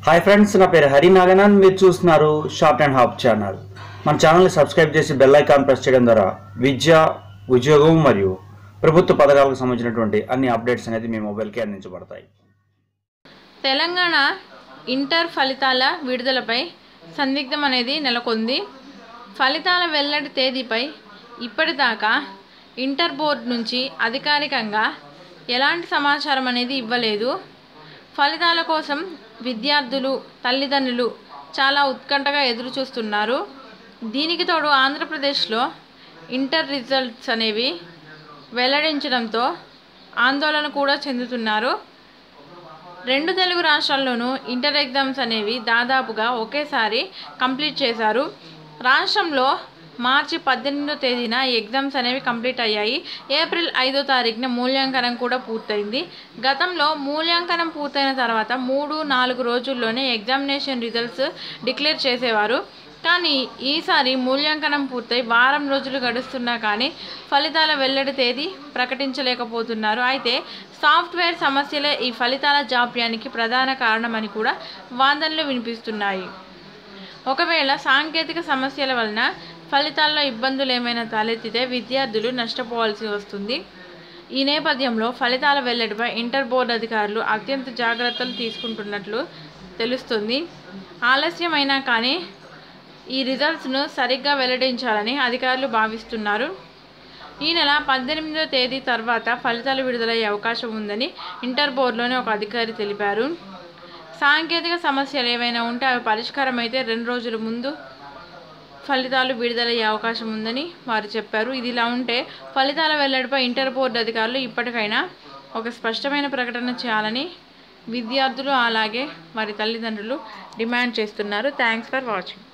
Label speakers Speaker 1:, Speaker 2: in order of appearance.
Speaker 1: Hi friends, నా పేరు హరి నాగనాథ్. మీరు చూస్తున్నారు షార్ట్ అండ్ హాప్ ఛానల్. మన ఛానల్ని సబ్స్క్రైబ్ చేసి బెల్ ఐకాన్ ప్రెస్ చేయడం ద్వారా విద్య, ఉద్యోగం మరియు ప్రభుత్వ పథకాలకు సంబంధించినటువంటి అన్ని అప్డేట్స్ అనేది మీ మొబైల్కి అందించబడతాయి.
Speaker 2: తెలంగాణ ఇంటర్ ఫలితాల విడుదలపై సందిగ్ధం అనేది నెలకొంది. ఫలితాల వెల్లడి తేదీపై ఇప్పటిదాకా ఇంటర్ బోర్డు నుంచి అధికారికంగా ఎలాంటి సమాచారం అనేది ఇవ్వలేదు. ఫలితాల కోసం విద్యార్థులు, తల్లిదండ్రులు చాలా ఉత్కంఠగా ఎదురు చూస్తున్నారు. దీనికి తోడు ఆంధ్రప్రదేశ్లో ఇంటర్ రిజల్ట్స్ అనేవి వెల్లడించడంతో ఆందోళన కూడా చెందుతున్నారు. రెండు తెలుగు రాష్ట్రాల్లోనూ ఇంటర్ ఎగ్జామ్స్ అనేవి దాదాపుగా ఒకేసారి కంప్లీట్ చేశారు. రాష్ట్రంలో మార్చి 18వ తేదీన ఎగ్జామ్స్ అనేవి కంప్లీట్ అయ్యాయి. ఏప్రిల్ 5వ తారీఖున మూల్యాంకనం కూడా పూర్తయింది. గతంలో మూల్యాంకనం పూర్తయిన తర్వాత 3-4 రోజుల్లోనే ఎగ్జామినేషన్ రిజల్ట్స్ డిక్లేర్ చేసేవారు. కానీ ఈసారి మూల్యాంకనం పూర్తయి వారం రోజులు గడుస్తున్నా కానీ ఫలితాల వెల్లడి తేదీ ప్రకటించలేకపోతున్నారు. అయితే సాఫ్ట్వేర్ సమస్యలే ఈ ఫలితాల జాప్యానికి ప్రధాన కారణమని కూడా వాదనలు వినిపిస్తున్నాయి. ఒకవేళ సాంకేతిక సమస్యల వలన ఫలితాల్లో ఇబ్బందులు ఏమైనా తలెత్తితే విద్యార్థులు నష్టపోవాల్సి వస్తుంది. ఈ నేపథ్యంలో ఫలితాల వెల్లడిపై ఇంటర్ బోర్డు అధికారులు అత్యంత జాగ్రత్తలు తీసుకుంటున్నట్లు తెలుస్తుంది. ఆలస్యమైనా కానీ ఈ రిజల్ట్స్ను సరిగ్గా వెల్లడించాలని అధికారులు భావిస్తున్నారు. ఈ నెల 18వ తేదీ తర్వాత ఫలితాలు విడుదలయ్యే అవకాశం ఉందని ఇంటర్ బోర్డులోని ఒక అధికారి తెలిపారు. సాంకేతిక సమస్యలు ఏవైనా ఉంటే అవి పరిష్కారం అయితే 2 రోజుల ముందు ఫలితాలు విడుదలయ్యే అవకాశం ఉందని వారు చెప్పారు. ఇదిలా ఉంటే ఫలితాల వెల్లడిపై ఇంటర్ బోర్డు అధికారులు ఇప్పటికైనా ఒక స్పష్టమైన ప్రకటన చేయాలని విద్యార్థులు అలాగే వారి తల్లిదండ్రులు డిమాండ్ చేస్తున్నారు. Thanks for watching.